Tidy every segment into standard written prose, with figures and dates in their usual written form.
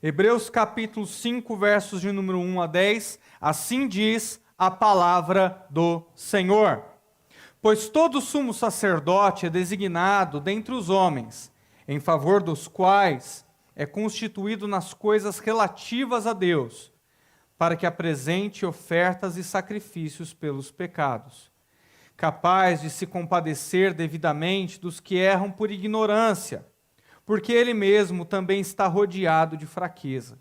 Hebreus capítulo 5, versos de número 1 a 10, assim diz a palavra do Senhor. Pois todo sumo sacerdote é designado dentre os homens, em favor dos quais é constituído nas coisas relativas a Deus, para que apresente ofertas e sacrifícios pelos pecados, capaz de se compadecer devidamente dos que erram por ignorância, porque ele mesmo também está rodeado de fraqueza.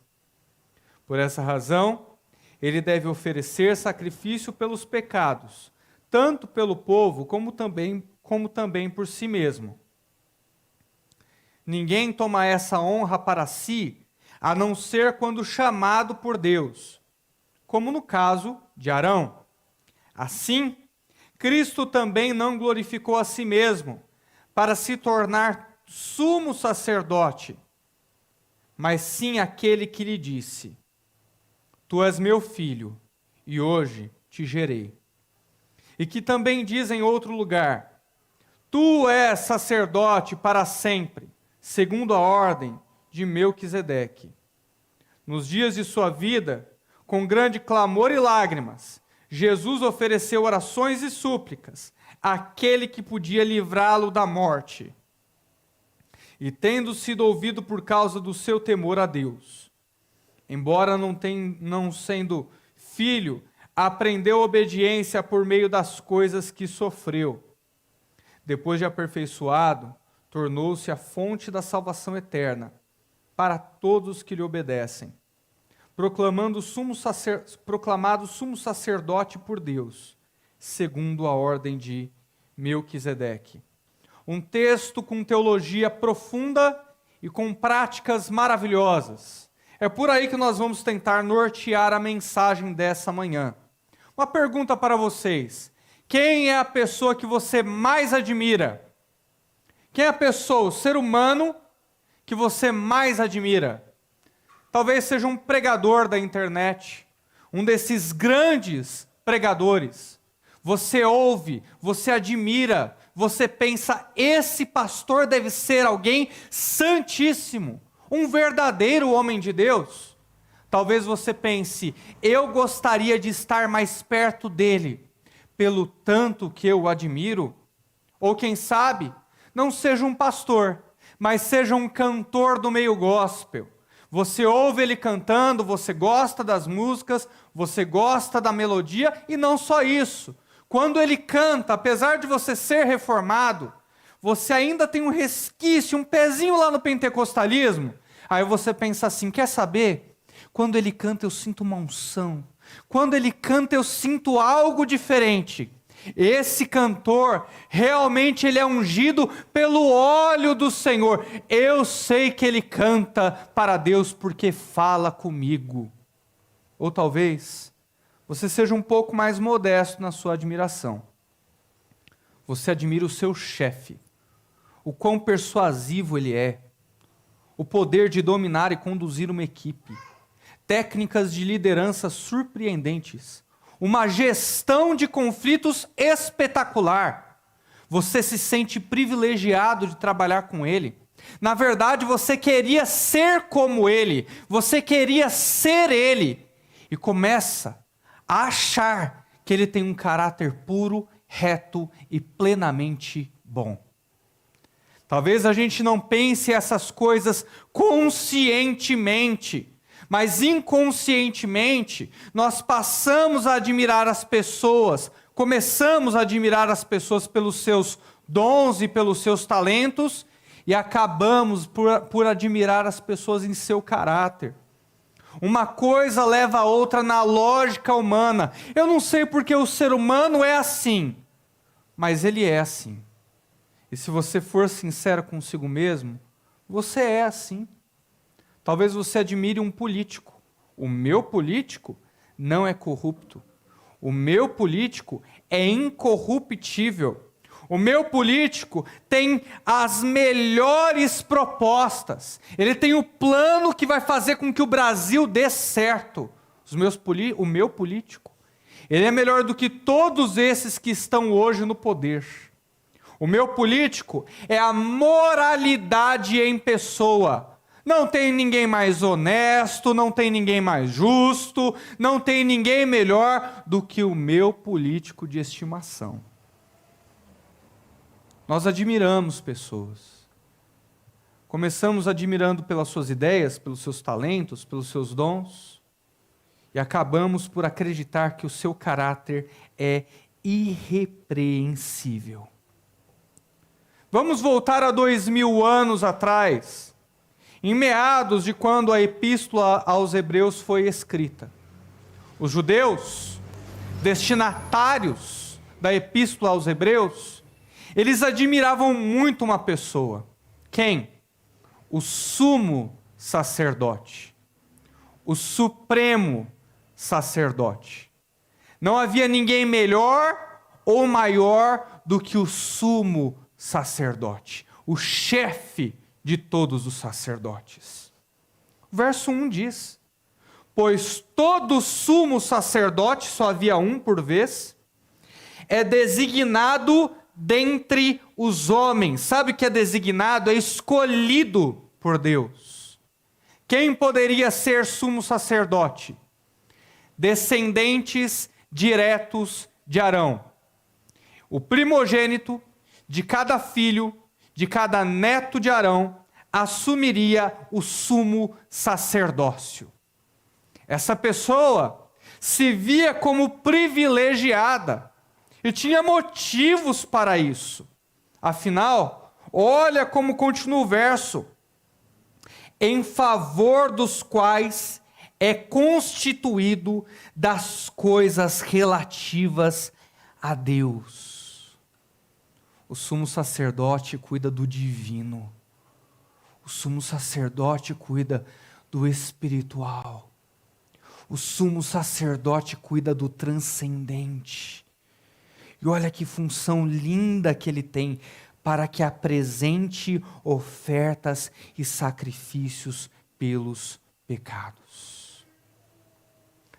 Por essa razão, ele deve oferecer sacrifício pelos pecados, tanto pelo povo como também por si mesmo. Ninguém toma essa honra para si, a não ser quando chamado por Deus, como no caso de Arão. Assim, Cristo também não glorificou a si mesmo, para se tornar sumo sacerdote, mas sim aquele que lhe disse: Tu és meu filho, e hoje te gerei. E que também diz em outro lugar: Tu és sacerdote para sempre, segundo a ordem de Melquisedeque. Nos dias de sua vida, com grande clamor e lágrimas, Jesus ofereceu orações e súplicas àquele que podia livrá-lo da morte. E tendo sido ouvido por causa do seu temor a Deus, embora não sendo filho, aprendeu obediência por meio das coisas que sofreu. Depois de aperfeiçoado, tornou-se a fonte da salvação eterna para todos que lhe obedecem, proclamado sumo sacerdote por Deus, segundo a ordem de Melquisedeque. Um texto com teologia profunda e com práticas maravilhosas. É por aí que nós vamos tentar nortear a mensagem dessa manhã. Uma pergunta para vocês: quem é a pessoa que você mais admira? Quem é a pessoa, o ser humano, que você mais admira? Talvez seja um pregador da internet, um desses grandes pregadores. Você ouve, você admira, você pensa: esse pastor deve ser alguém santíssimo, um verdadeiro homem de Deus. Talvez você pense: eu gostaria de estar mais perto dele, pelo tanto que eu o admiro. Ou quem sabe, não seja um pastor, mas seja um cantor do meio gospel. Você ouve ele cantando, você gosta das músicas, você gosta da melodia, e não só isso. Quando ele canta, apesar de você ser reformado, você ainda tem um resquício, um pezinho lá no pentecostalismo. Aí você pensa assim: quer saber? Quando ele canta eu sinto uma unção. Quando ele canta eu sinto algo diferente. Esse cantor, realmente ele é ungido pelo óleo do Senhor. Eu sei que ele canta para Deus porque fala comigo. Ou talvez você seja um pouco mais modesto na sua admiração. Você admira o seu chefe, o quão persuasivo ele é, o poder de dominar e conduzir uma equipe, técnicas de liderança surpreendentes, uma gestão de conflitos espetacular. Você se sente privilegiado de trabalhar com ele. Na verdade, você queria ser como ele, você queria ser ele, e começa a achar que ele tem um caráter puro, reto e plenamente bom. Talvez a gente não pense essas coisas conscientemente, mas inconscientemente nós passamos a admirar as pessoas, começamos a admirar as pessoas pelos seus dons e pelos seus talentos, e acabamos por admirar as pessoas em seu caráter. Uma coisa leva a outra na lógica humana. Eu não sei porque o ser humano é assim, mas ele é assim. E se você for sincero consigo mesmo, você é assim. Talvez você admire um político. O meu político não é corrupto. O meu político é incorruptível. O meu político tem as melhores propostas. Ele tem o plano que vai fazer com que o Brasil dê certo. O meu político, ele é melhor do que todos esses que estão hoje no poder. O meu político é a moralidade em pessoa. Não tem ninguém mais honesto, não tem ninguém mais justo, não tem ninguém melhor do que o meu político de estimação. Nós admiramos pessoas. Começamos admirando pelas suas ideias, pelos seus talentos, pelos seus dons, e acabamos por acreditar que o seu caráter é irrepreensível. Vamos voltar a 2000 anos atrás, em meados de quando a Epístola aos Hebreus foi escrita. Os judeus, destinatários da Epístola aos Hebreus, eles admiravam muito uma pessoa. Quem? O sumo sacerdote. O supremo sacerdote. Não havia ninguém melhor ou maior do que o sumo sacerdote, o chefe de todos os sacerdotes. O verso 1 diz: pois todo sumo sacerdote, só havia um por vez, é designado dentre os homens. Sabe o que é designado? É escolhido por Deus. Quem poderia ser sumo sacerdote? Descendentes diretos de Arão. O primogênito de cada filho, de cada neto de Arão, assumiria o sumo sacerdócio. Essa pessoa se via como privilegiada e tinha motivos para isso. Afinal, olha como continua o verso: em favor dos quais é constituído das coisas relativas a Deus. O sumo sacerdote cuida do divino. O sumo sacerdote cuida do espiritual. O sumo sacerdote cuida do transcendente. E olha que função linda que ele tem, para que apresente ofertas e sacrifícios pelos pecados.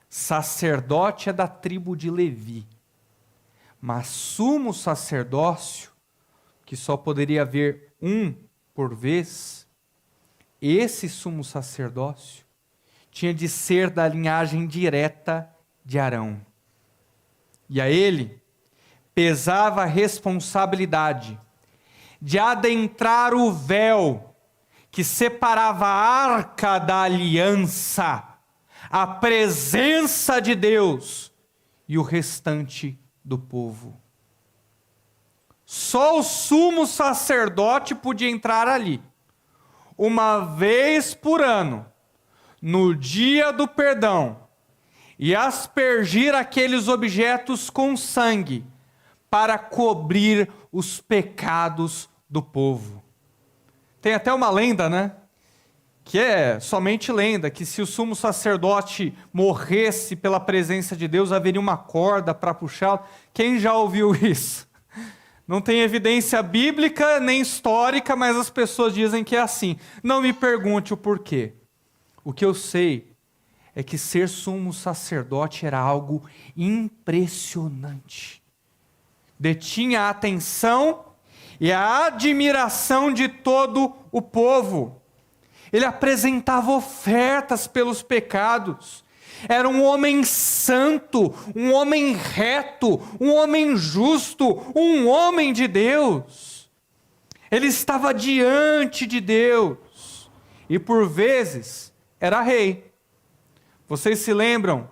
Sacerdote é da tribo de Levi, mas sumo sacerdócio, que só poderia haver um por vez, esse sumo sacerdócio tinha de ser da linhagem direta de Arão. E a ele pesava a responsabilidade de adentrar o véu que separava a arca da aliança, a presença de Deus e o restante do povo. Só o sumo sacerdote podia entrar ali, uma vez por ano, no dia do perdão, e aspergir aqueles objetos com sangue, para cobrir os pecados do povo. Tem até uma lenda, né? Que é somente lenda, que se o sumo sacerdote morresse pela presença de Deus, haveria uma corda para puxá-lo. Quem já ouviu isso? Não tem evidência bíblica nem histórica, mas as pessoas dizem que é assim. Não me pergunte o porquê. O que eu sei é que ser sumo sacerdote era algo impressionante. Detinha a atenção e a admiração de todo o povo. Ele apresentava ofertas pelos pecados. Era um homem santo, um homem reto, um homem justo, um homem de Deus. Ele estava diante de Deus e por vezes era rei. Vocês se lembram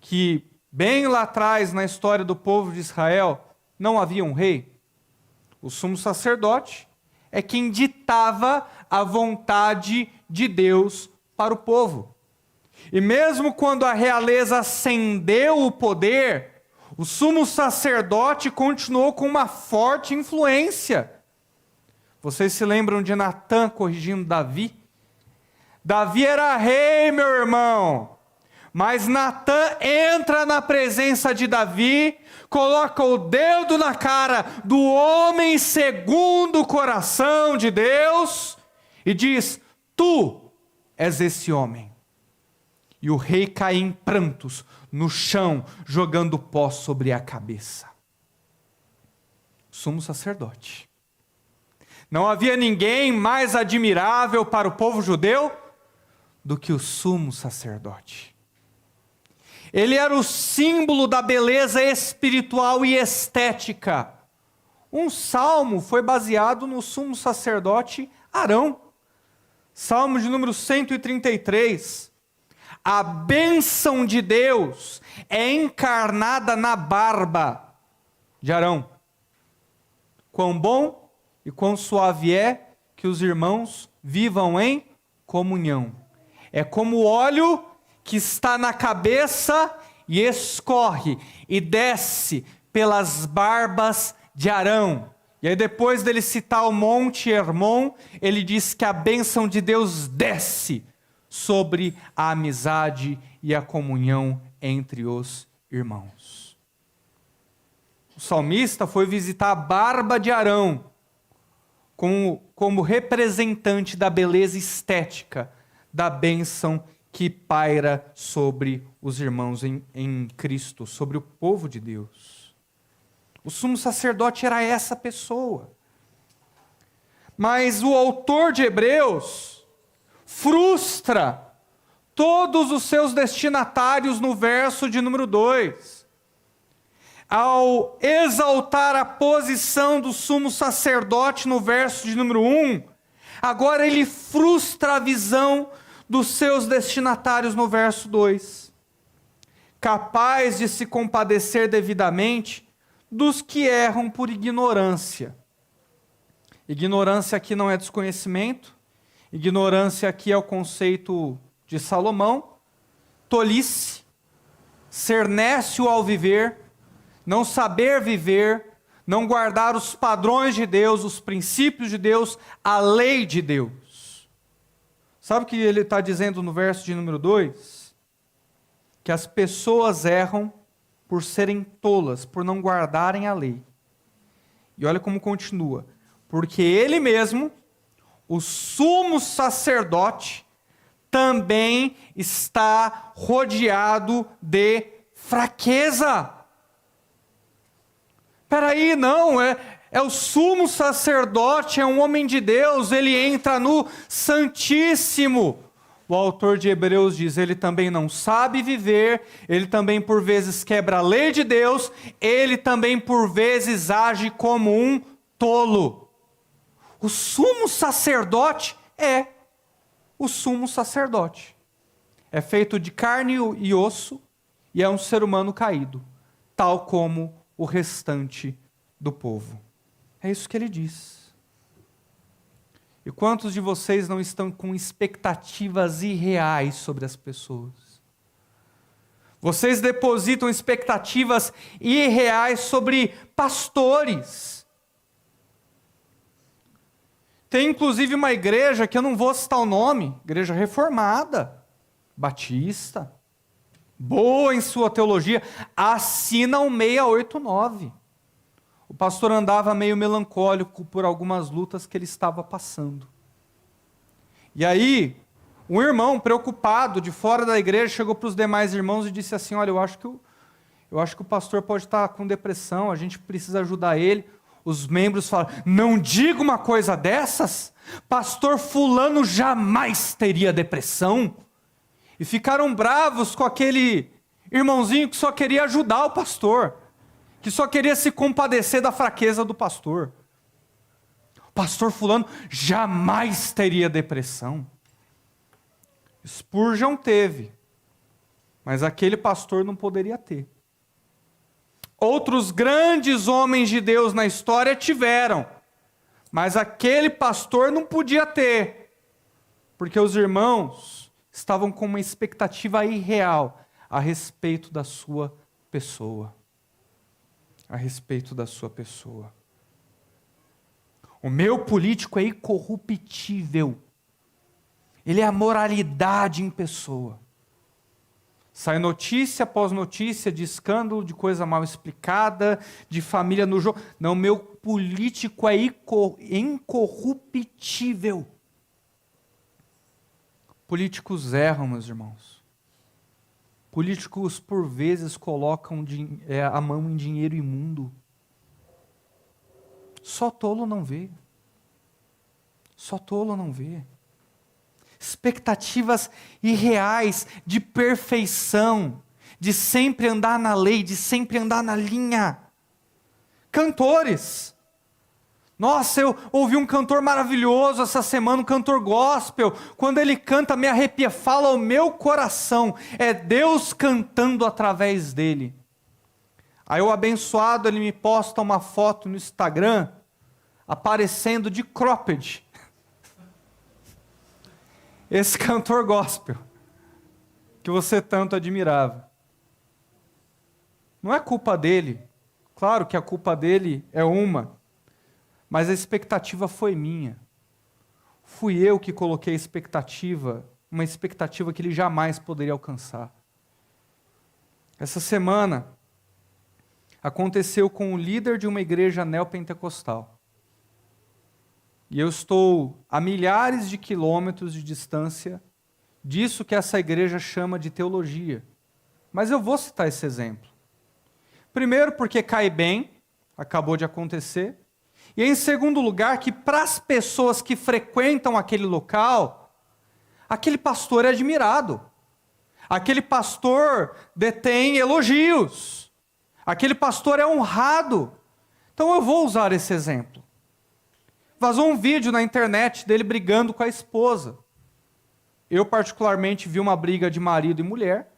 que bem lá atrás na história do povo de Israel não havia um rei? O sumo sacerdote é quem ditava a vontade de Deus para o povo. E mesmo quando a realeza cedeu o poder, o sumo sacerdote continuou com uma forte influência. Vocês se lembram de Natã corrigindo Davi? Davi era rei, meu irmão. Mas Natã entra na presença de Davi, coloca o dedo na cara do homem segundo o coração de Deus e diz: tu és esse homem. E o rei cai em prantos no chão, jogando pó sobre a cabeça. Sumo sacerdote. Não havia ninguém mais admirável para o povo judeu do que o sumo sacerdote. Ele era o símbolo da beleza espiritual e estética. Um salmo foi baseado no sumo sacerdote Arão. Salmo de número 133. A bênção de Deus é encarnada na barba de Arão. Quão bom e quão suave é que os irmãos vivam em comunhão. É como o óleo que está na cabeça e escorre e desce pelas barbas de Arão. E aí depois dele citar o Monte Hermon, ele diz que a bênção de Deus desce sobre a amizade e a comunhão entre os irmãos. O salmista foi visitar a barba de Arão como representante da beleza estética, da bênção que paira sobre os irmãos em Cristo, sobre o povo de Deus. O sumo sacerdote era essa pessoa. Mas o autor de Hebreus frustra todos os seus destinatários no verso de número 2. Ao exaltar a posição do sumo sacerdote no verso de número 1, agora ele frustra a visão dos seus destinatários no verso 2. Capaz de se compadecer devidamente dos que erram por ignorância. Ignorância aqui não é desconhecimento, ignorância aqui é o conceito de Salomão, tolice, ser nécio ao viver, não saber viver, não guardar os padrões de Deus, os princípios de Deus, a lei de Deus. Sabe o que ele está dizendo no verso de número 2? Que as pessoas erram por serem tolas, por não guardarem a lei. E olha como continua. Porque ele mesmo, o sumo sacerdote, também está rodeado de fraqueza. Peraí, não, é o sumo sacerdote, é um homem de Deus, ele entra no Santíssimo. O autor de Hebreus diz, ele também não sabe viver, ele também por vezes quebra a lei de Deus, ele também por vezes age como um tolo. O sumo sacerdote é o sumo sacerdote. É feito de carne e osso e é um ser humano caído, tal como o restante do povo. É isso que ele diz. E quantos de vocês não estão com expectativas irreais sobre as pessoas? Vocês depositam expectativas irreais sobre pastores. Tem inclusive uma igreja, que eu não vou citar o nome, igreja reformada, batista, boa em sua teologia, assina o 689. O pastor andava meio melancólico por algumas lutas que ele estava passando. E aí, um irmão preocupado de fora da igreja chegou para os demais irmãos e disse assim, olha, eu acho que o pastor pode estar com depressão, a gente precisa ajudar ele. Os membros falaram, não diga uma coisa dessas, pastor fulano jamais teria depressão. E ficaram bravos com aquele irmãozinho que só queria ajudar o pastor, que só queria se compadecer da fraqueza do pastor. O pastor fulano jamais teria depressão. Spurgeon teve, mas aquele pastor não poderia ter. Outros grandes homens de Deus na história tiveram, mas aquele pastor não podia ter, porque os irmãos estavam com uma expectativa irreal a respeito da sua pessoa. A respeito da sua pessoa. O meu político é incorruptível. Ele é a moralidade em pessoa. Sai notícia após notícia de escândalo, de coisa mal explicada, de família no jogo. Não, meu político é incorruptível. Políticos erram, meus irmãos. Políticos, por vezes, colocam a mão em dinheiro imundo. Só tolo não vê. Só tolo não vê. Expectativas irreais de perfeição, de sempre andar na lei, de sempre andar na linha. Cantores. Nossa, eu ouvi um cantor maravilhoso essa semana, um cantor gospel. Quando ele canta, me arrepia, fala ao meu coração. É Deus cantando através dele. Aí o abençoado, ele me posta uma foto no Instagram, aparecendo de cropped. Esse cantor gospel, que você tanto admirava. Não é culpa dele. Claro que a culpa dele é uma. Mas a expectativa foi minha. Fui eu que coloquei a expectativa, uma expectativa que ele jamais poderia alcançar. Essa semana, aconteceu com o líder de uma igreja neopentecostal. E eu estou a milhares de quilômetros de distância disso que essa igreja chama de teologia. Mas eu vou citar esse exemplo. Primeiro, porque cai bem, acabou de acontecer. E em segundo lugar, que para as pessoas que frequentam aquele local, aquele pastor é admirado. Aquele pastor detém elogios. Aquele pastor é honrado. Então eu vou usar esse exemplo. Vazou um vídeo na internet dele brigando com a esposa. Eu particularmente vi uma briga de marido e mulher,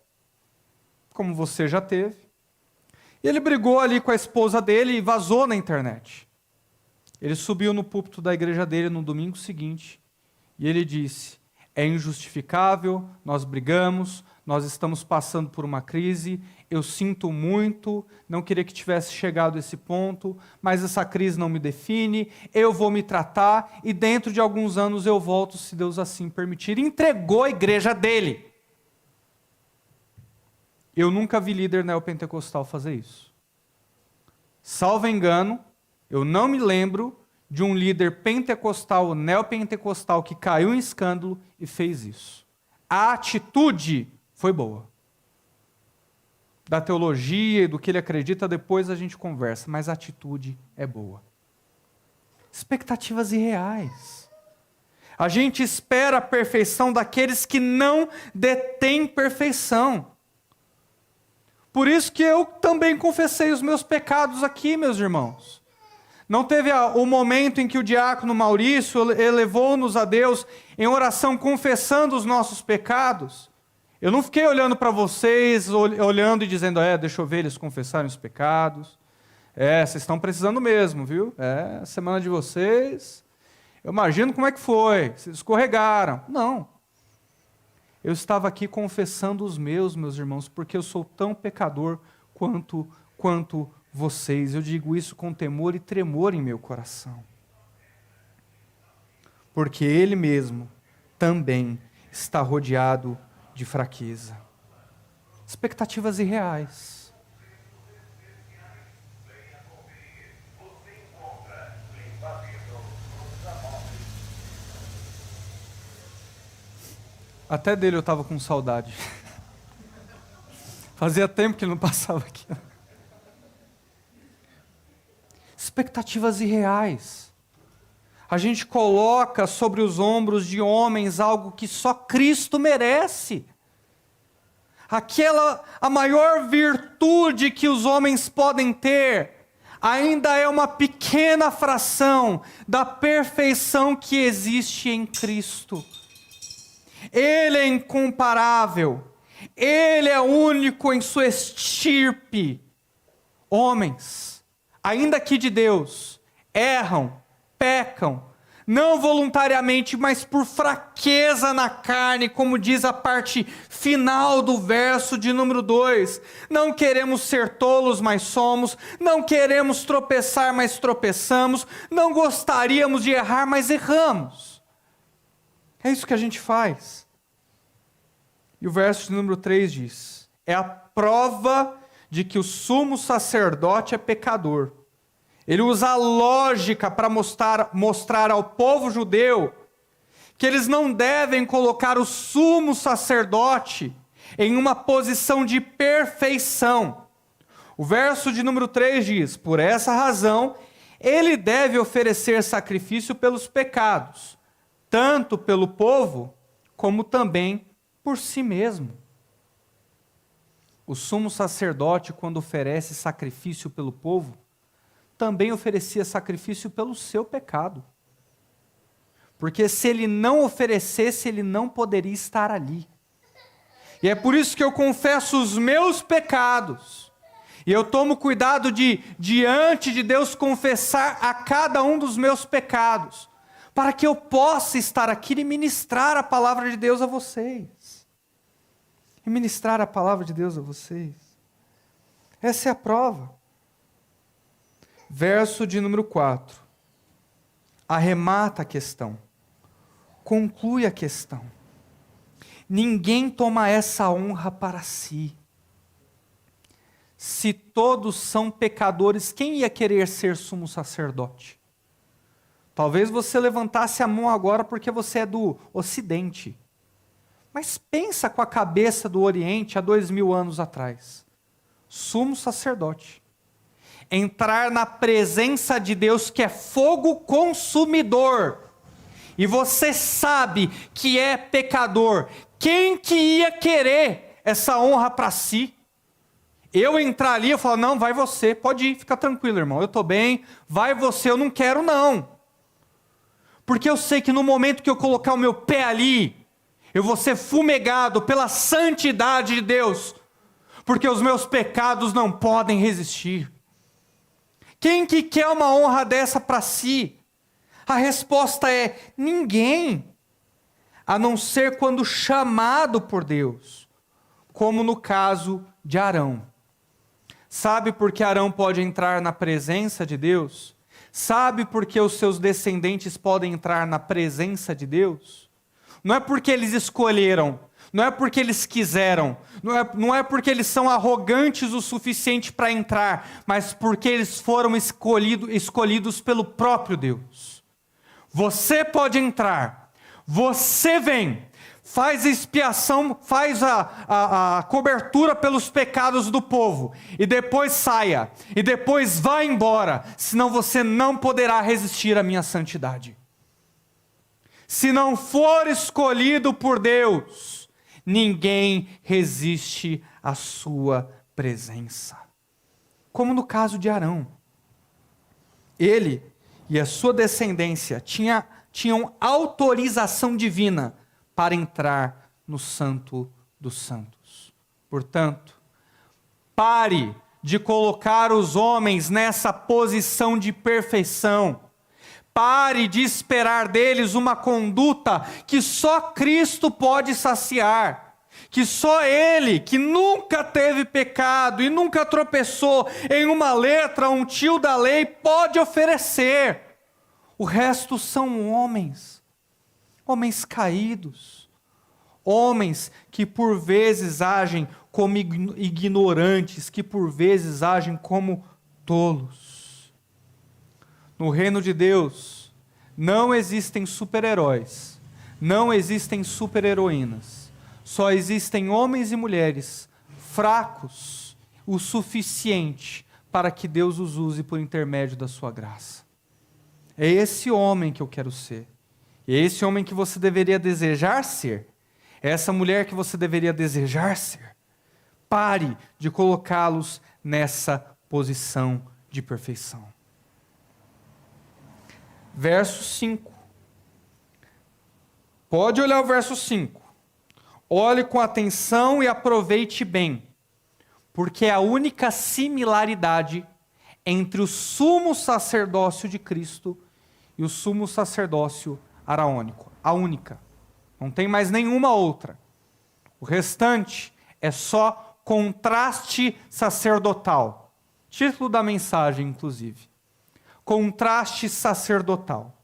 como você já teve. E ele brigou ali com a esposa dele e vazou na internet. Ele subiu no púlpito da igreja dele no domingo seguinte e ele disse: é injustificável, nós brigamos, nós estamos passando por uma crise, eu sinto muito, não queria que tivesse chegado a esse ponto, mas essa crise não me define, eu vou me tratar e dentro de alguns anos eu volto, se Deus assim permitir. Entregou a igreja dele. Eu nunca vi líder neopentecostal fazer isso. Salvo engano, eu não me lembro de um líder pentecostal ou neopentecostal que caiu em escândalo e fez isso. A atitude foi boa. Da teologia e do que ele acredita, depois a gente conversa, mas a atitude é boa. Expectativas irreais. A gente espera a perfeição daqueles que não detêm perfeição. Por isso que eu também confessei os meus pecados aqui, meus irmãos. Não teve o momento em que o diácono Maurício elevou-nos a Deus em oração confessando os nossos pecados? Eu não fiquei olhando para vocês, olhando e dizendo, deixa eu ver eles confessarem os pecados. Vocês estão precisando mesmo, viu? A semana de vocês, eu imagino como é que foi, vocês escorregaram. Não. Eu estava aqui confessando os meus irmãos, porque eu sou tão pecador quanto vocês. Eu digo isso com temor e tremor em meu coração. Porque Ele mesmo também está rodeado de fraqueza. Expectativas irreais. Até dele eu estava com saudade. Fazia tempo que ele não passava aqui. Expectativas irreais. A gente coloca sobre os ombros de homens algo que só Cristo merece. A maior virtude que os homens podem ter, ainda é uma pequena fração da perfeição que existe em Cristo. Ele é incomparável. Ele é único em sua estirpe. Homens, ainda que de Deus, erram, pecam, não voluntariamente, mas por fraqueza na carne, como diz a parte final do verso de número 2. Não queremos ser tolos, mas somos. Não queremos tropeçar, mas tropeçamos. Não gostaríamos de errar, mas erramos. É isso que a gente faz. E o verso de número 3 diz: é a prova de que o sumo sacerdote é pecador. Ele usa a lógica para mostrar ao povo judeu que eles não devem colocar o sumo sacerdote em uma posição de perfeição. O verso de número 3 diz: por essa razão, ele deve oferecer sacrifício pelos pecados, tanto pelo povo, como também por si mesmo. O sumo sacerdote, quando oferece sacrifício pelo povo, também oferecia sacrifício pelo seu pecado. Porque se ele não oferecesse, ele não poderia estar ali. E é por isso que eu confesso os meus pecados. E eu tomo cuidado de, diante de Deus, confessar a cada um dos meus pecados, para que eu possa estar aqui e ministrar a palavra de Deus a vocês. E ministrar a palavra de Deus a vocês. Essa é a prova. Verso de número 4. Arremata a questão. Conclui a questão. Ninguém toma essa honra para si. Se todos são pecadores, quem ia querer ser sumo sacerdote? Talvez você levantasse a mão agora porque você é do Ocidente. Mas pensa com a cabeça do Oriente há 2000 anos atrás. Sumo sacerdote. Entrar na presença de Deus, que é fogo consumidor. E você sabe que é pecador. Quem que ia querer essa honra para si? Eu entrar ali, eu falo, não, vai você, pode ir, fica tranquilo, irmão, eu estou bem, vai você, eu não quero não. Porque eu sei que no momento que eu colocar o meu pé ali, eu vou ser fumegado pela santidade de Deus, porque os meus pecados não podem resistir. Quem que quer uma honra dessa para si? A resposta é ninguém, a não ser quando chamado por Deus, como no caso de Arão. Sabe por que Arão pode entrar na presença de Deus? Sabe por que os seus descendentes podem entrar na presença de Deus? Não é porque eles escolheram, não é porque eles quiseram, não é porque eles são arrogantes o suficiente para entrar, mas porque eles foram escolhidos pelo próprio Deus. Você pode entrar, você vem, faz a expiação, faz a cobertura pelos pecados do povo, e depois saia, e depois vá embora, senão você não poderá resistir à minha santidade. Se não for escolhido por Deus, ninguém resiste à sua presença. Como no caso de Arão. Ele e a sua descendência tinham autorização divina para entrar no Santo dos Santos. Portanto, pare de colocar os homens nessa posição de perfeição. Pare de esperar deles uma conduta que só Cristo pode saciar. Que só Ele, que nunca teve pecado e nunca tropeçou em uma letra, um tio da lei, pode oferecer. O resto são homens caídos, homens que por vezes agem como ignorantes, que por vezes agem como tolos. No reino de Deus, não existem super-heróis, não existem super-heroínas. Só existem homens e mulheres fracos o suficiente para que Deus os use por intermédio da sua graça. É esse homem que eu quero ser. É esse homem que você deveria desejar ser. É essa mulher que você deveria desejar ser. Pare de colocá-los nessa posição de perfeição. Verso 5. Pode olhar o verso 5. Olhe com atenção e aproveite bem, porque é a única similaridade entre o sumo sacerdócio de Cristo e o sumo sacerdócio araônico. A única. Não tem mais nenhuma outra. O restante é só contraste sacerdotal. Título da mensagem, inclusive. Contraste sacerdotal.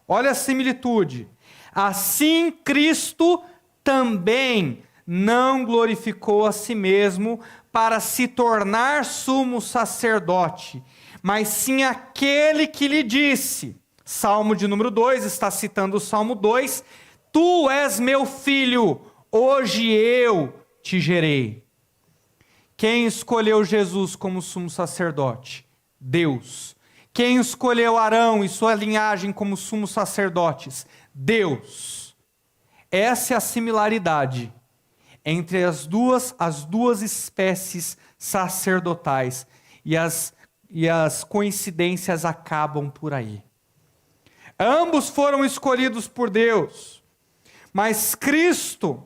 Olha a similitude. Assim Cristo também não glorificou a si mesmo para se tornar sumo sacerdote, mas sim aquele que lhe disse, Salmo de número 2, está citando o Salmo 2, Tu és meu filho, hoje eu te gerei. Quem escolheu Jesus como sumo sacerdote? Deus. Quem escolheu Arão e sua linhagem como sumos sacerdotes? Deus. Essa é a similaridade entre as duas espécies sacerdotais. E as coincidências acabam por aí. Ambos foram escolhidos por Deus. Mas Cristo,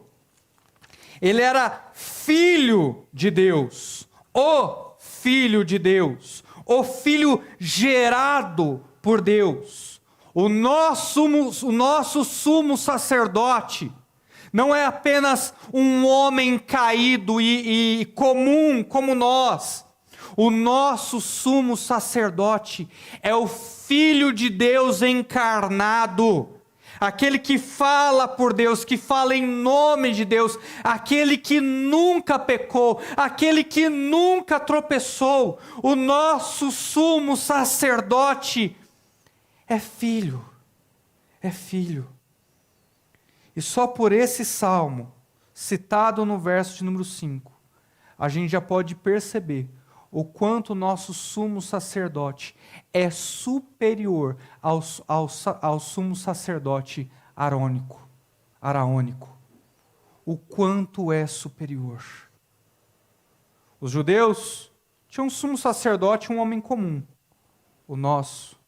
ele era filho de Deus. O filho de Deus. O filho gerado por Deus. O nosso sumo sacerdote não é apenas um homem caído e comum como nós. O nosso sumo sacerdote é o Filho de Deus encarnado. Aquele que fala por Deus, que fala em nome de Deus, aquele que nunca pecou, aquele que nunca tropeçou. O nosso sumo sacerdote é filho, é filho. E só por esse salmo, citado no verso de número 5, a gente já pode perceber o quanto o nosso sumo sacerdote é superior ao sumo sacerdote araônico. O quanto é superior. Os judeus tinham um sumo sacerdote, um homem comum. O nosso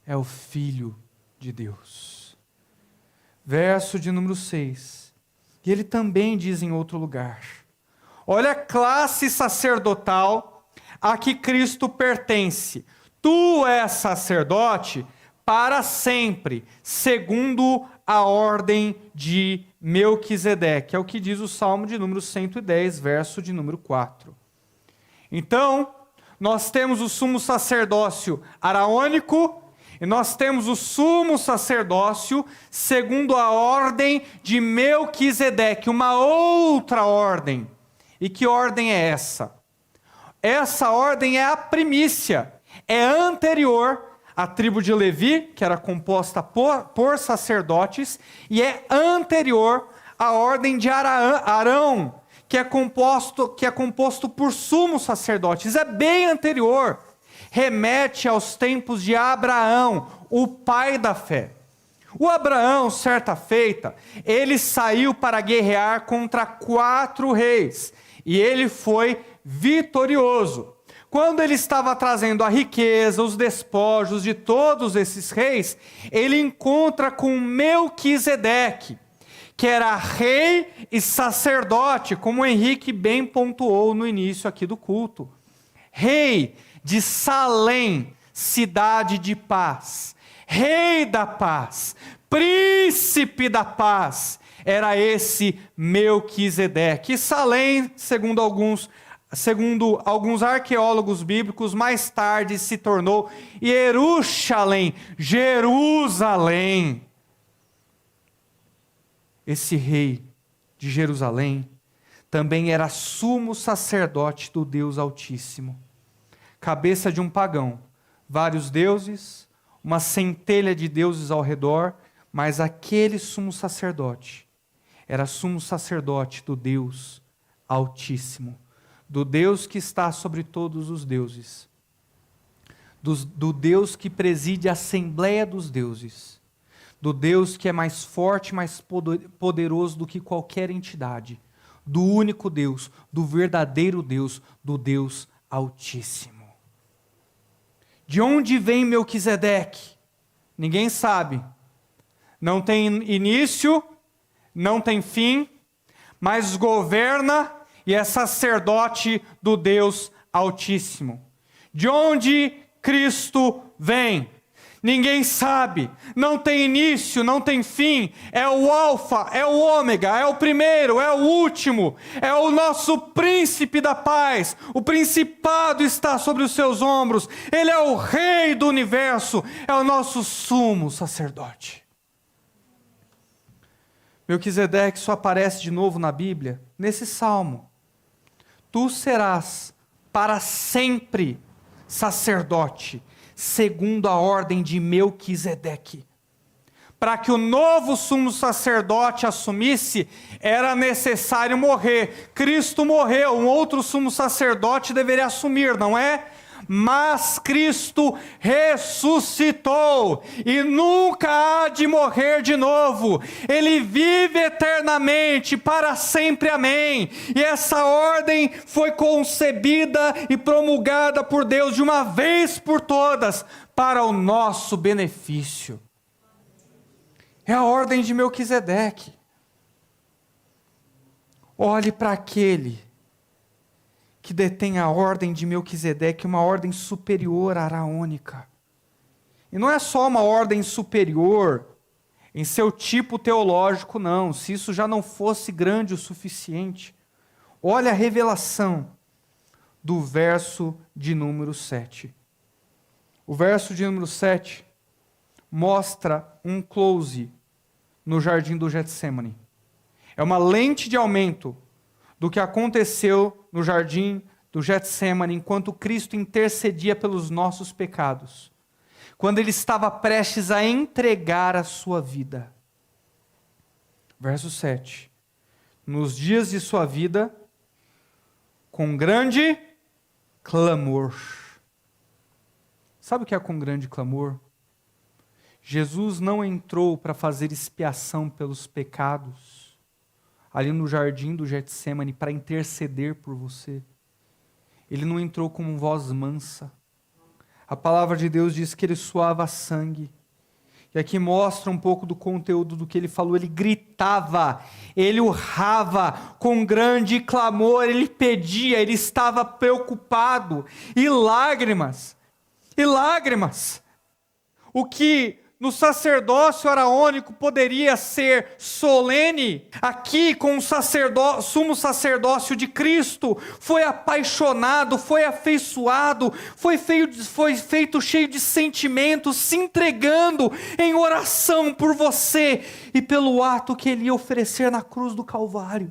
é o Filho de Deus. Verso de número 6. E ele também diz em outro lugar: olha a classe sacerdotal a que Cristo pertence. Tu és sacerdote para sempre, segundo a ordem de Melquisedeque. É o que diz o Salmo de número 110, verso de número 4. Então, nós temos o sumo sacerdócio araônico e nós temos o sumo sacerdócio segundo a ordem de Melquisedeque, uma outra ordem. E que ordem é essa? Essa ordem é a primícia, é anterior à tribo de Levi, que era composta por sacerdotes, e é anterior à ordem de Arão, que é composto por sumos sacerdotes. É bem anterior, remete aos tempos de Abraão, o pai da fé. O Abraão, certa feita, ele saiu para guerrear contra 4 reis, e ele foi vitorioso. Quando ele estava trazendo a riqueza, os despojos de todos esses reis, ele encontra com Melquisedeque, que era rei e sacerdote, como o Henrique bem pontuou no início aqui do culto. Rei de Salém, cidade de paz. Rei da paz, príncipe da paz, era esse Melquisedeque. E Salém, segundo alguns arqueólogos bíblicos, mais tarde se tornou Jerusalém. Esse rei de Jerusalém também era sumo sacerdote do Deus Altíssimo. Cabeça de um pagão, vários deuses, uma centelha de deuses ao redor, mas aquele sumo sacerdote era sumo sacerdote do Deus Altíssimo, do Deus que está sobre todos os deuses, do Deus que preside a Assembleia dos Deuses, do Deus que é mais forte, mais poderoso do que qualquer entidade, do único Deus, do verdadeiro Deus, do Deus Altíssimo. De onde vem Melquisedeque? Ninguém sabe. Não tem início, não tem fim, mas governa e é sacerdote do Deus Altíssimo. De onde Cristo vem? Ninguém sabe, não tem início, não tem fim, é o alfa, é o ômega, é o primeiro, é o último, é o nosso príncipe da paz, o principado está sobre os seus ombros, ele é o rei do universo, é o nosso sumo sacerdote. Melquisedeque só aparece de novo na Bíblia, nesse salmo. Tu serás para sempre sacerdote, segundo a ordem de Melquisedeque. Para que o novo sumo sacerdote assumisse, era necessário morrer. Cristo morreu, um outro sumo sacerdote deveria assumir, não é? mas Cristo ressuscitou e nunca há de morrer de novo. Ele vive eternamente, para sempre, amém. E essa ordem foi concebida e promulgada por Deus de uma vez por todas, para o nosso benefício. É a ordem de Melquisedeque. Olhe para aquele que detém a ordem de Melquisedeque, uma ordem superior araônica. E não é só uma ordem superior em seu tipo teológico, não. Se isso já não fosse grande o suficiente. Olha a revelação do verso de número 7. O verso de número 7 mostra um close no jardim do Getsêmani. É uma lente de aumento do que aconteceu no jardim do Getsêmani, enquanto Cristo intercedia pelos nossos pecados, quando ele estava prestes a entregar a sua vida. Verso 7. Nos dias de sua vida, com grande clamor. Sabe o que é com grande clamor? Jesus não entrou para fazer expiação pelos pecados, ali no jardim do Getsêmani, para interceder por você. Ele não entrou com voz mansa. A palavra de Deus diz que ele suava sangue. E aqui mostra um pouco do conteúdo do que ele falou. Ele gritava, ele urrava com grande clamor, ele pedia, ele estava preocupado. E lágrimas. O que no sacerdócio araônico poderia ser solene, aqui com o sumo sacerdócio de Cristo, foi apaixonado, foi afeiçoado, foi feito cheio de sentimentos, se entregando em oração por você e pelo ato que ele ia oferecer na cruz do Calvário.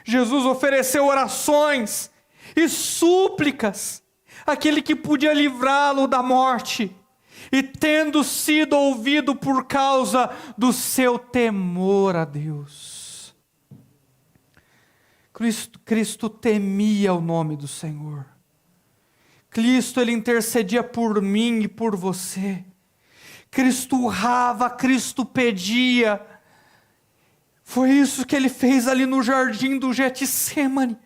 Jesus ofereceu orações e súplicas àquele que podia livrá-lo da morte. E tendo sido ouvido por causa do seu temor a Deus. Cristo temia o nome do Senhor. Cristo, ele intercedia por mim e por você. Cristo urrava, Cristo pedia. Foi isso que ele fez ali no jardim do Getsêmani.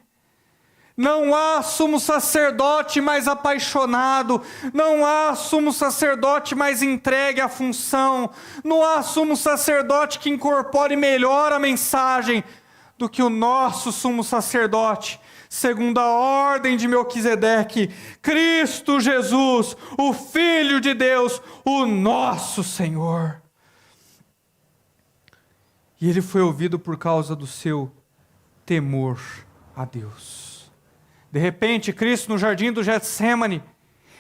Não há sumo sacerdote mais apaixonado, não há sumo sacerdote mais entregue à função, não há sumo sacerdote que incorpore melhor a mensagem do que o nosso sumo sacerdote, segundo a ordem de Melquisedeque, Cristo Jesus, o Filho de Deus, o nosso Senhor. E ele foi ouvido por causa do seu temor a Deus. De repente, Cristo no jardim do Getsêmani,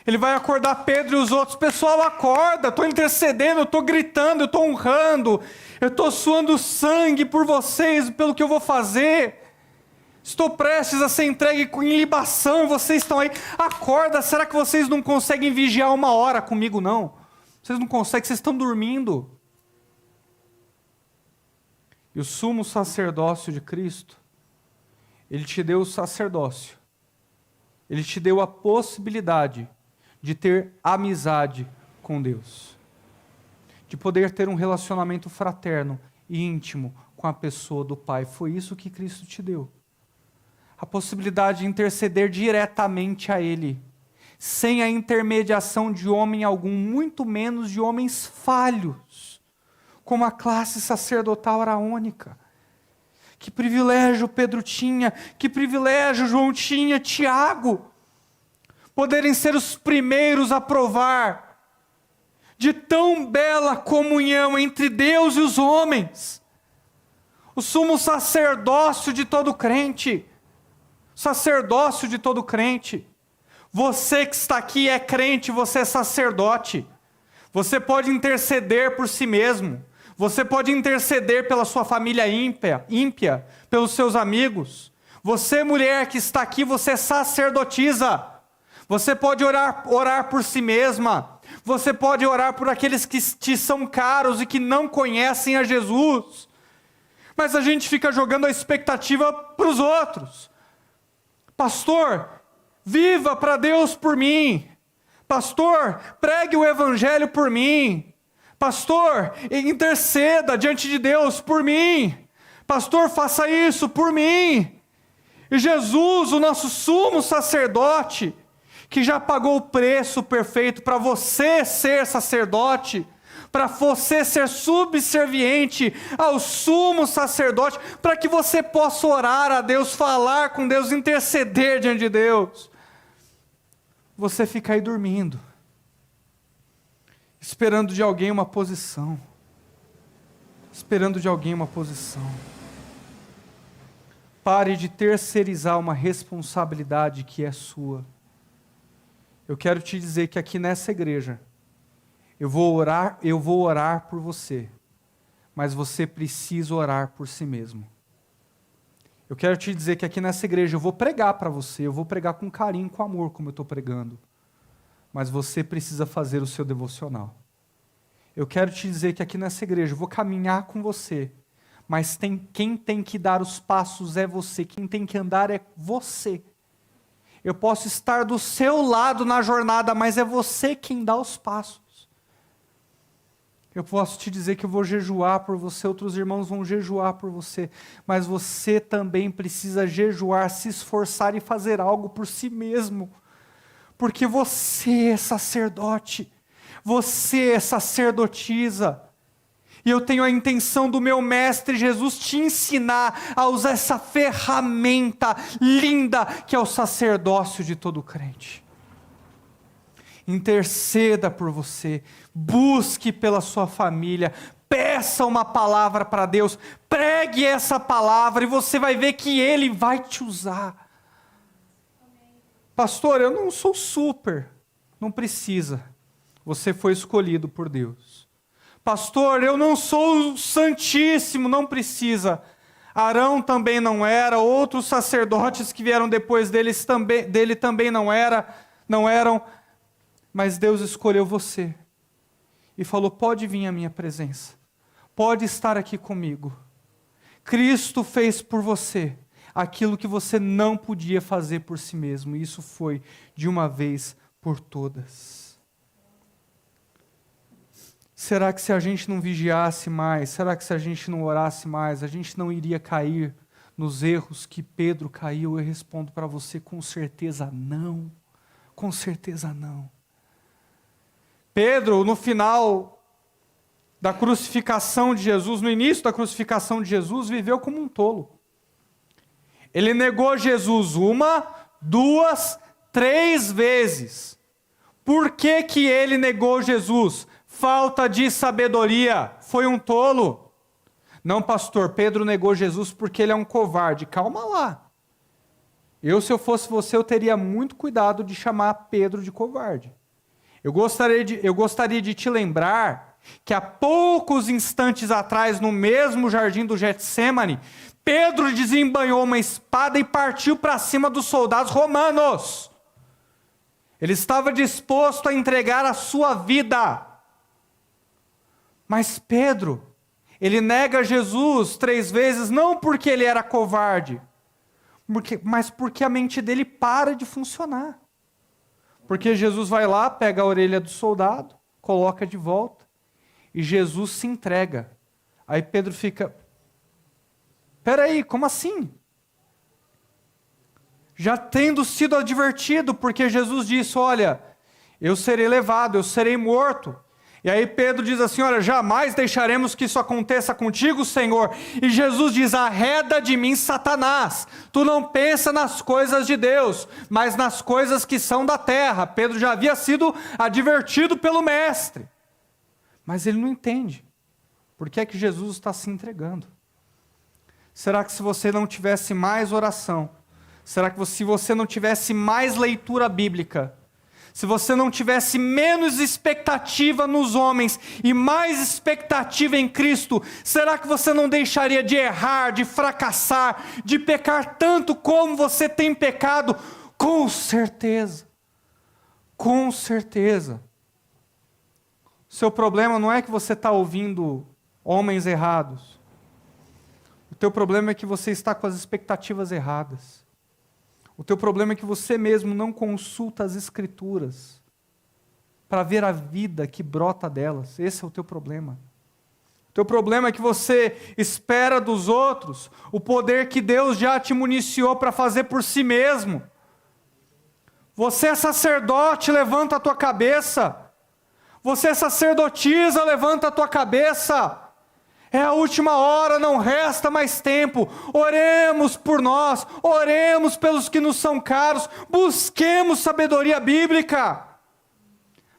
ele vai acordar Pedro e os outros. Pessoal, acorda, estou intercedendo, eu estou gritando, eu estou honrando, eu estou suando sangue por vocês, pelo que eu vou fazer. Estou prestes a ser entregue em libação e vocês estão aí. Acorda, será que vocês não conseguem vigiar 1 hora comigo, não? Vocês não conseguem, vocês estão dormindo. E o sumo sacerdócio de Cristo, ele te deu o sacerdócio. Ele te deu a possibilidade de ter amizade com Deus. De poder ter um relacionamento fraterno e íntimo com a pessoa do Pai. Foi isso que Cristo te deu. A possibilidade de interceder diretamente a Ele. Sem a intermediação de homem algum, muito menos de homens falhos. Como a classe sacerdotal araônica. Que privilégio Pedro tinha, que privilégio João tinha, Tiago, poderem ser os primeiros a provar de tão bela comunhão entre Deus e os homens. O sumo sacerdócio de todo crente, Você que está aqui é crente, você é sacerdote. Você pode interceder por si mesmo. Você pode interceder pela sua família ímpia, pelos seus amigos. Você, mulher que está aqui, você é sacerdotisa. Você pode orar por si mesma. Você pode orar por aqueles que te são caros e que não conhecem a Jesus. Mas a gente fica jogando a expectativa para os outros. Pastor, Viva para Deus por mim. Pastor, pregue o evangelho por mim. Pastor, interceda diante de Deus por mim. Pastor, faça isso por mim. E Jesus, o nosso sumo sacerdote, que já pagou o preço perfeito para você ser sacerdote, para você ser subserviente ao sumo sacerdote, para que você possa orar a Deus, falar com Deus, interceder diante de Deus. Você fica aí dormindo, esperando de alguém uma posição, esperando de alguém uma posição. Pare de terceirizar uma responsabilidade que é sua. Eu quero te dizer que aqui nessa igreja, eu vou orar por você, mas você precisa orar por si mesmo. Eu quero te dizer que aqui nessa igreja eu vou pregar para você, eu vou pregar com carinho, com amor, como eu estou pregando, mas você precisa fazer o seu devocional. Eu quero te dizer que aqui nessa igreja eu vou caminhar com você, mas quem tem que dar os passos é você, quem tem que andar é você. Eu posso estar do seu lado na jornada, mas é você quem dá os passos. Eu posso te dizer que eu vou jejuar por você, outros irmãos vão jejuar por você, mas você também precisa jejuar, se esforçar e fazer algo por si mesmo, porque você é sacerdote, você é sacerdotisa, e eu tenho a intenção do meu mestre Jesus te ensinar a usar essa ferramenta linda que é o sacerdócio de todo crente. Interceda por você, busque pela sua família, peça uma palavra para Deus, pregue essa palavra e você vai ver que Ele vai te usar. Pastor, eu não sou super, não precisa, você foi escolhido por Deus. Pastor, eu não sou santíssimo, não precisa. Arão também não era, outros sacerdotes que vieram depois dele também não eram. Mas Deus escolheu você e falou, pode vir à minha presença, pode estar aqui comigo. Cristo fez por você aquilo que você não podia fazer por si mesmo, e isso foi de uma vez por todas. Será que se a gente não vigiasse mais, será que se a gente não orasse mais, a gente não iria cair nos erros que Pedro caiu? Eu respondo para você, com certeza não, com certeza não. Pedro, no final da crucificação de Jesus, no início da crucificação de Jesus, viveu como um tolo. Ele negou Jesus 1, 2, 3 vezes. Por que que ele negou Jesus? Falta de sabedoria. Foi um tolo. Não, pastor, Pedro negou Jesus porque ele é um covarde. Calma lá. Se eu fosse você, eu teria muito cuidado de chamar Pedro de covarde. Eu gostaria de te lembrar que há poucos instantes atrás, no mesmo jardim do Getsêmani, Pedro desembanhou uma espada e partiu para cima dos soldados romanos. Ele estava disposto a entregar a sua vida. Mas Pedro, ele nega Jesus 3 vezes, não porque ele era covarde, mas porque a mente dele para de funcionar. Porque Jesus vai lá, pega a orelha do soldado, coloca de volta, e Jesus se entrega. Aí Pedro fica, peraí, como assim? Já tendo sido advertido, porque Jesus disse, olha, eu serei levado, eu serei morto. E aí Pedro diz assim, olha, jamais deixaremos que isso aconteça contigo, Senhor. E Jesus diz, arreda de mim, Satanás. Tu não pensa nas coisas de Deus, mas nas coisas que são da terra. Pedro já havia sido advertido pelo mestre. Mas ele não entende. Por que é que Jesus está se entregando? Será que se você não tivesse mais oração, será que se você não tivesse mais leitura bíblica, se você não tivesse menos expectativa nos homens e mais expectativa em Cristo, será que você não deixaria de errar, de fracassar, de pecar tanto como você tem pecado? Com certeza. Com certeza. Seu problema não é que você está ouvindo homens errados. O teu problema é que você está com as expectativas erradas. O teu problema é que você mesmo não consulta as Escrituras para ver a vida que brota delas. Esse é o teu problema. O teu problema é que você espera dos outros o poder que Deus já te municiou para fazer por si mesmo. Você é sacerdote, levanta a tua cabeça. Você é sacerdotisa, levanta a tua cabeça. É a última hora, não resta mais tempo. Oremos por nós, oremos pelos que nos são caros, busquemos sabedoria bíblica.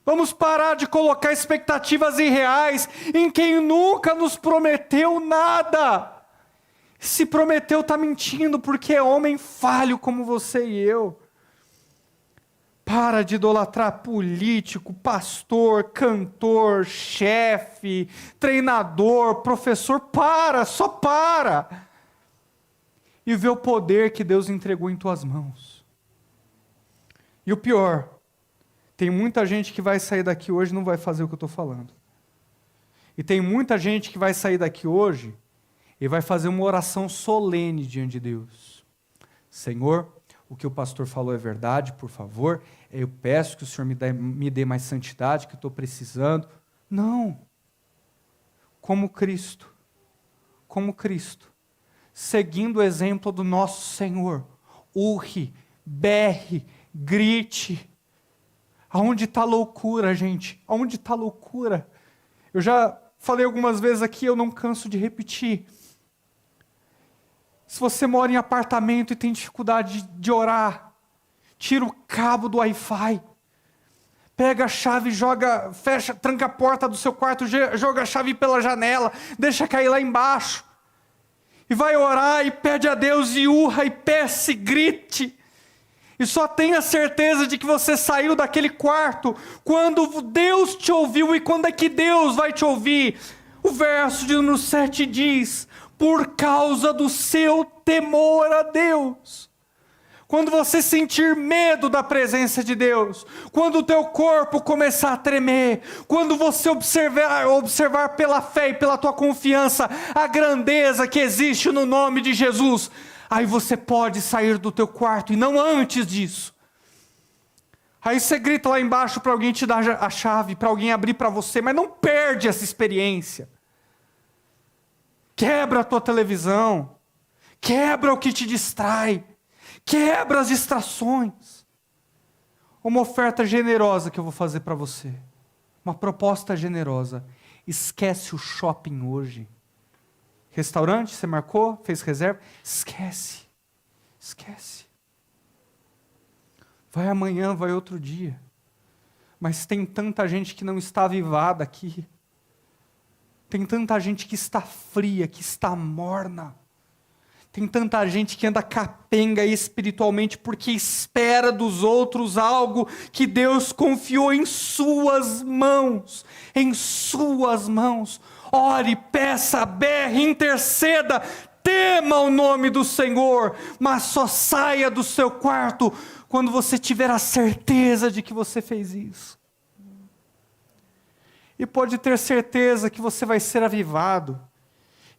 Vamos parar de colocar expectativas irreais em quem nunca nos prometeu nada. Se prometeu, está mentindo, porque é homem falho como você e eu. Para de idolatrar político, pastor, cantor, chefe, treinador, professor. Só para. E vê o poder que Deus entregou em tuas mãos. E o pior, tem muita gente que vai sair daqui hoje e não vai fazer o que eu estou falando. E tem muita gente que vai sair daqui hoje e vai fazer uma oração solene diante de Deus. Senhor, o que o pastor falou é verdade, por favor. Eu peço que o Senhor me dê mais santidade, que eu estou precisando. Não. Como Cristo, seguindo o exemplo do nosso Senhor, urre, berre, grite. Aonde está a loucura, gente? Aonde está a loucura? Eu já falei algumas vezes aqui, eu não canso de repetir. Se você mora em apartamento e tem dificuldade de orar, tira o cabo do Wi-Fi, pega a chave, joga, fecha, tranca a porta do seu quarto, joga a chave pela janela, deixa cair lá embaixo, e vai orar e pede a Deus e urra e peça e grite, e só tenha certeza de que você saiu daquele quarto quando Deus te ouviu. E quando é que Deus vai te ouvir? O verso de número 7 diz: por causa do seu temor a Deus. Quando você sentir medo da presença de Deus, quando o teu corpo começar a tremer, quando você observar pela fé e pela tua confiança a grandeza que existe no nome de Jesus, aí você pode sair do teu quarto e não antes disso. Aí você grita lá embaixo para alguém te dar a chave, para alguém abrir para você, mas não perde essa experiência. Quebra a tua televisão, quebra o que te distrai, quebra as distrações. Uma oferta generosa que eu vou fazer para você, uma proposta generosa. Esquece o shopping hoje. Restaurante, você marcou, fez reserva? Esquece. Vai amanhã, vai outro dia. Mas tem tanta gente que não está avivada aqui. Tem tanta gente que está fria, que está morna. Tem tanta gente que anda capenga espiritualmente porque espera dos outros algo que Deus confiou em suas mãos. Em suas mãos. Ore, peça, berre, interceda, tema o nome do Senhor, mas só saia do seu quarto quando você tiver a certeza de que você fez isso. E pode ter certeza que você vai ser avivado.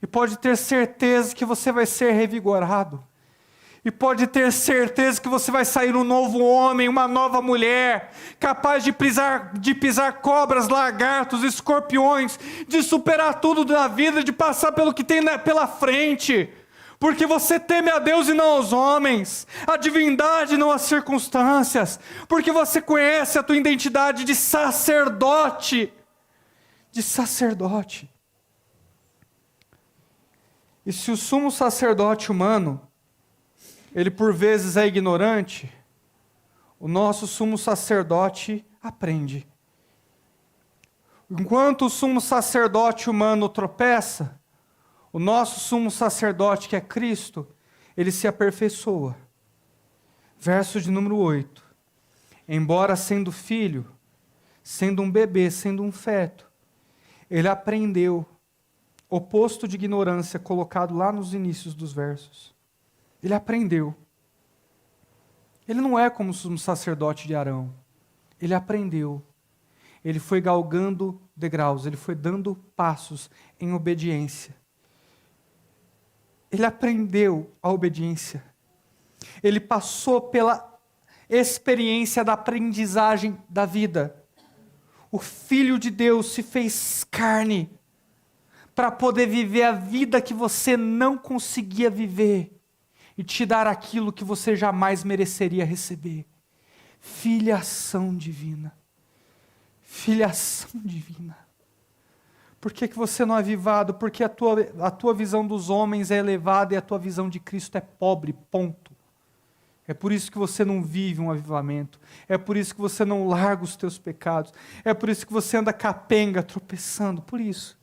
E pode ter certeza que você vai ser revigorado. E pode ter certeza que você vai sair um novo homem, uma nova mulher, capaz de pisar cobras, lagartos, escorpiões, de superar tudo na vida, de passar pelo que tem pela frente. Porque você teme a Deus e não aos homens, a divindade e não as circunstâncias. Porque você conhece a tua identidade de sacerdote. E se o sumo sacerdote humano, ele por vezes é ignorante, o nosso sumo sacerdote aprende. Enquanto o sumo sacerdote humano tropeça, o nosso sumo sacerdote, que é Cristo, ele se aperfeiçoa. Verso de número 8. Embora sendo filho, sendo um bebê, sendo um feto, ele aprendeu, oposto de ignorância colocado lá nos inícios dos versos. Ele aprendeu. Ele não é como o sumo sacerdote de Arão. Ele aprendeu. Ele foi galgando degraus, ele foi dando passos em obediência. Ele aprendeu a obediência. Ele passou pela experiência da aprendizagem da vida. O Filho de Deus se fez carne para poder viver a vida que você não conseguia viver e te dar aquilo que você jamais mereceria receber. Filiação divina. Filiação divina. Por que você não é avivado? Porque a tua visão dos homens é elevada e a tua visão de Cristo é pobre, ponto. É por isso que você não vive um avivamento. É por isso que você não larga os teus pecados. É por isso que você anda capenga, tropeçando. Por isso.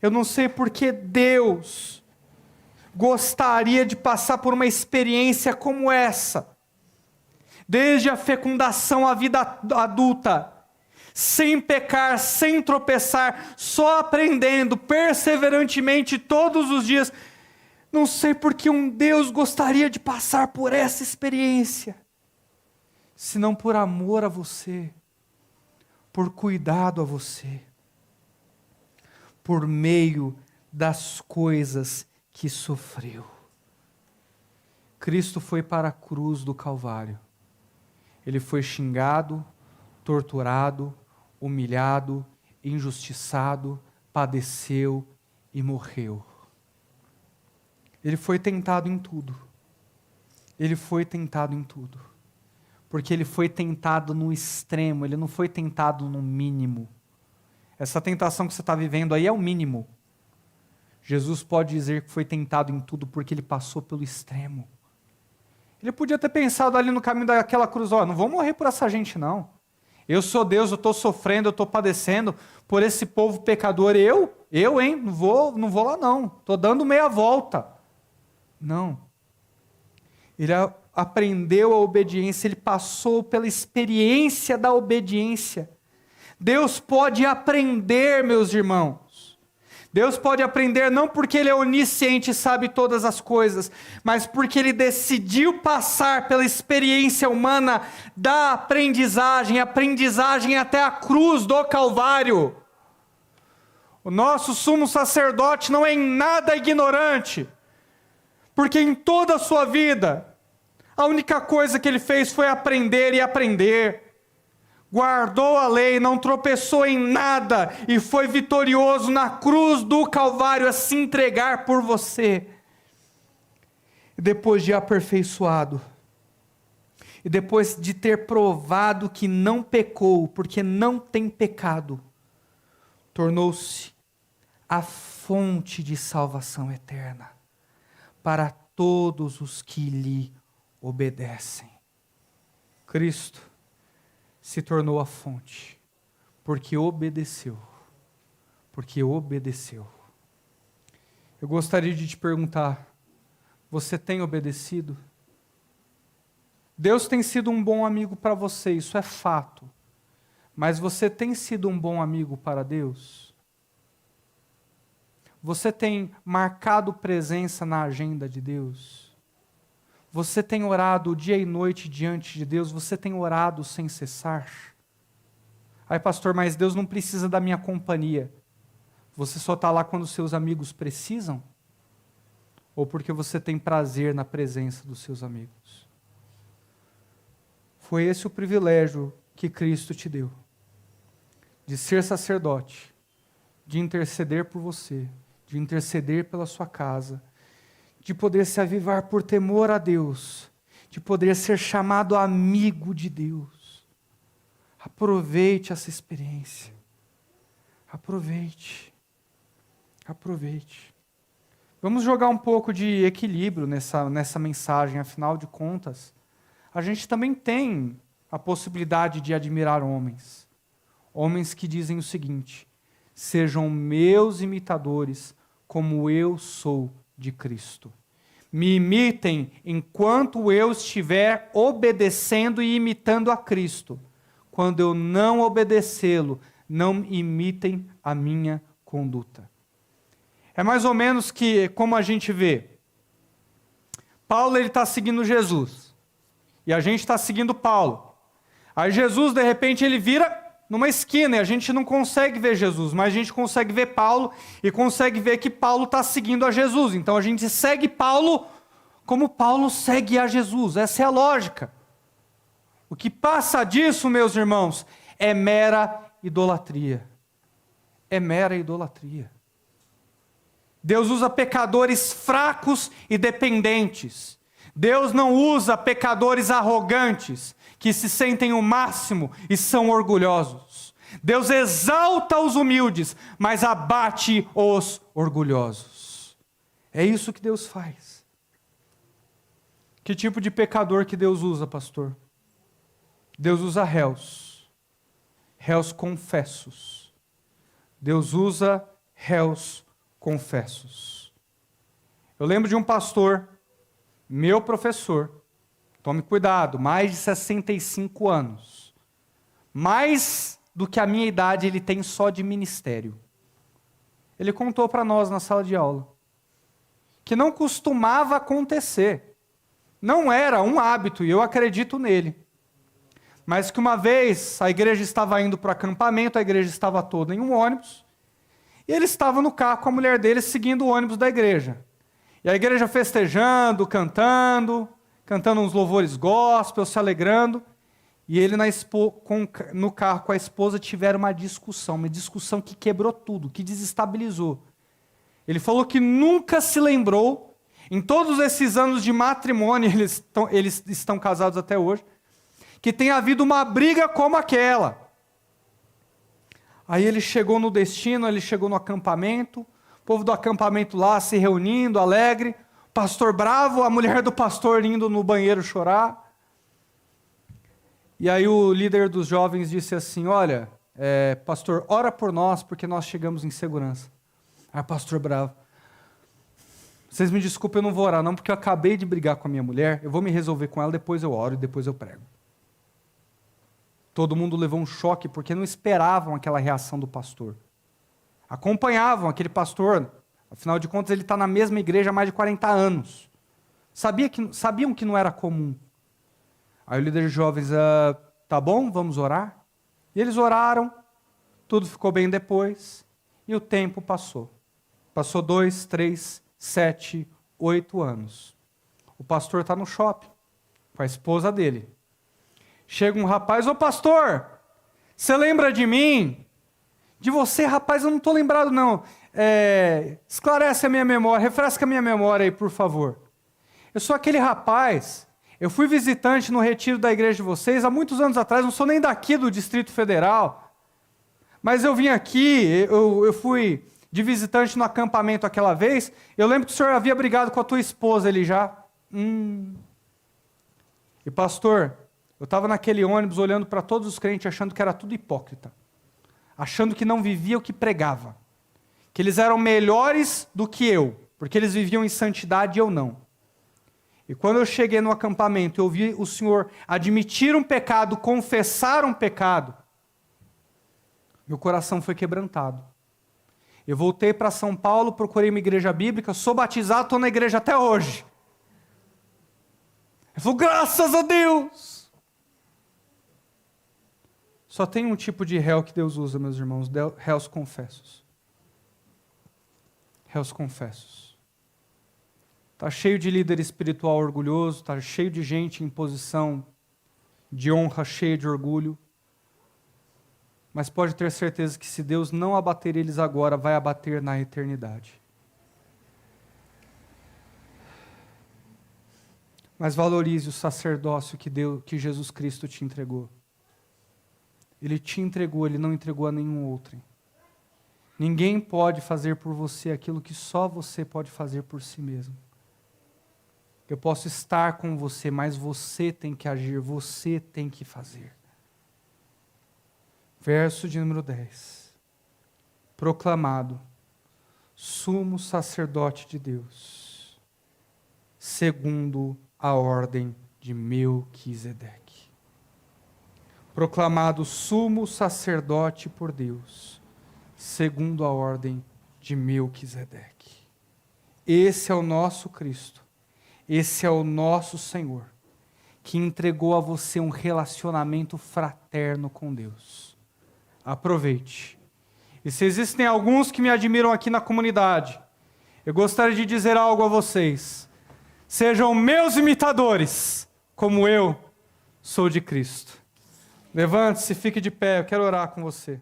Eu não sei porque Deus gostaria de passar por uma experiência como essa. Desde a fecundação à vida adulta. Sem pecar, sem tropeçar, só aprendendo perseverantemente todos os dias. Não sei porque um Deus gostaria de passar por essa experiência, senão por amor a você, por cuidado a você, por meio das coisas que sofreu. Cristo foi para a cruz do Calvário. Ele foi xingado, torturado, humilhado, injustiçado, padeceu e morreu. Ele foi tentado em tudo. Ele foi tentado em tudo. Porque ele foi tentado no extremo, ele não foi tentado no mínimo. Essa tentação que você está vivendo aí é o mínimo. Jesus pode dizer que foi tentado em tudo porque ele passou pelo extremo. Ele podia ter pensado ali no caminho daquela cruz, não vou morrer por essa gente não. Eu sou Deus, eu estou sofrendo, eu estou padecendo por esse povo pecador. Não vou lá não, estou dando meia volta. Não. Ele aprendeu a obediência, ele passou pela experiência da obediência. Deus pode aprender, meus irmãos. Deus pode aprender não porque Ele é onisciente e sabe todas as coisas, mas porque Ele decidiu passar pela experiência humana da aprendizagem até a cruz do Calvário. O nosso sumo sacerdote não é em nada ignorante, porque em toda a sua vida, a única coisa que ele fez foi aprender e aprender. Guardou a lei, não tropeçou em nada e foi vitorioso na cruz do Calvário a se entregar por você. E depois de aperfeiçoado, e depois de ter provado que não pecou, porque não tem pecado, tornou-se a fonte de salvação eterna para todos os que lhe obedecem. Cristo se tornou a fonte, porque obedeceu. Porque obedeceu. Eu gostaria de te perguntar, você tem obedecido? Deus tem sido um bom amigo para você, isso é fato. Mas você tem sido um bom amigo para Deus? Você tem marcado presença na agenda de Deus? Você tem orado dia e noite diante de Deus? Você tem orado sem cessar? Ai, pastor, mas Deus não precisa da minha companhia. Você só está lá quando seus amigos precisam? Ou porque você tem prazer na presença dos seus amigos? Foi esse o privilégio que Cristo te deu. De ser sacerdote, de interceder por você, de interceder pela sua casa, de poder se avivar por temor a Deus, de poder ser chamado amigo de Deus. Aproveite essa experiência. Aproveite. Aproveite. Vamos jogar um pouco de equilíbrio nessa mensagem, afinal de contas, a gente também tem a possibilidade de admirar homens. Homens que dizem o seguinte: sejam meus imitadores, como eu sou de Cristo. Me imitem enquanto eu estiver obedecendo e imitando a Cristo. Quando eu não obedecê-lo, não imitem a minha conduta. É mais ou menos que, como a gente vê, Paulo está seguindo Jesus, e a gente está seguindo Paulo. Aí Jesus, de repente, ele vira numa esquina, e a gente não consegue ver Jesus, mas a gente consegue ver Paulo, e consegue ver que Paulo está seguindo a Jesus. Então a gente segue Paulo como Paulo segue a Jesus. Essa é a lógica. O que passa disso, meus irmãos, é mera idolatria. É mera idolatria. Deus usa pecadores fracos e dependentes. Deus não usa pecadores arrogantes, que se sentem o máximo e são orgulhosos. Deus exalta os humildes, mas abate os orgulhosos. É isso que Deus faz. Que tipo de pecador que Deus usa, pastor? Deus usa réus. Réus confessos. Deus usa réus confessos. Eu lembro de um pastor, meu professor, tome cuidado, mais de 65 anos. Mais do que a minha idade ele tem só de ministério. Ele contou para nós na sala de aula que não costumava acontecer. Não era um hábito, e eu acredito nele. Mas que uma vez a igreja estava indo para o acampamento, a igreja estava toda em um ônibus, e ele estava no carro com a mulher dele seguindo o ônibus da igreja. E a igreja festejando, cantando uns louvores gospel, se alegrando. E ele no carro com a esposa tiveram uma discussão que quebrou tudo, que desestabilizou. Ele falou que nunca se lembrou, em todos esses anos de matrimônio, eles estão casados até hoje, que tenha havido uma briga como aquela. Aí ele chegou no destino, ele chegou no acampamento, o povo do acampamento lá se reunindo, alegre, pastor bravo, a mulher do pastor indo no banheiro chorar. E aí o líder dos jovens disse assim, olha, pastor, ora por nós, porque nós chegamos em segurança. Aí o pastor bravo, vocês me desculpem, eu não vou orar não, porque eu acabei de brigar com a minha mulher, eu vou me resolver com ela, depois eu oro e depois eu prego. Todo mundo levou um choque, porque não esperavam aquela reação do pastor. Acompanhavam aquele pastor, afinal de contas ele está na mesma igreja há mais de 40 anos. Sabiam que não era comum. Aí o líder de jovens, tá bom, vamos orar? E eles oraram, tudo ficou bem depois, e o tempo passou. Passou 2, 3, 7, 8 anos. O pastor está no shopping, com a esposa dele. Chega um rapaz, ô pastor, você lembra de mim? De você, rapaz, eu não estou lembrado não. Esclarece a minha memória, refresca a minha memória aí, por favor. Eu sou aquele rapaz, eu fui visitante no retiro da igreja de vocês há muitos anos atrás, não sou nem daqui do Distrito Federal, mas eu vim aqui, eu fui de visitante no acampamento aquela vez, eu lembro que o senhor havia brigado com a tua esposa ali já. E pastor, eu estava naquele ônibus olhando para todos os crentes achando que era tudo hipócrita, achando que não vivia o que pregava, que eles eram melhores do que eu, porque eles viviam em santidade e eu não. E quando eu cheguei no acampamento e ouvi o Senhor admitir um pecado, confessar um pecado, meu coração foi quebrantado. Eu voltei para São Paulo, procurei uma igreja bíblica, sou batizado, estou na igreja até hoje. Eu falei, graças a Deus! Só tem um tipo de réu que Deus usa, meus irmãos, réus confessos. Réus confessos. Está cheio de líder espiritual orgulhoso, está cheio de gente em posição de honra, cheia de orgulho. Mas pode ter certeza que se Deus não abater eles agora, vai abater na eternidade. Mas valorize o sacerdócio que Jesus Cristo te entregou. Ele te entregou, ele não entregou a nenhum outro. Ninguém pode fazer por você aquilo que só você pode fazer por si mesmo. Eu posso estar com você, mas você tem que agir, você tem que fazer. Verso de número 10. Proclamado, sumo sacerdote de Deus, segundo a ordem de Melquisedeque. Proclamado sumo sacerdote por Deus, segundo a ordem de Melquisedeque. Esse é o nosso Cristo, esse é o nosso Senhor, que entregou a você um relacionamento fraterno com Deus. Aproveite. E se existem alguns que me admiram aqui na comunidade, eu gostaria de dizer algo a vocês. sejam meus imitadores, como eu sou de Cristo. Levante-se, fique de pé, eu quero orar com você.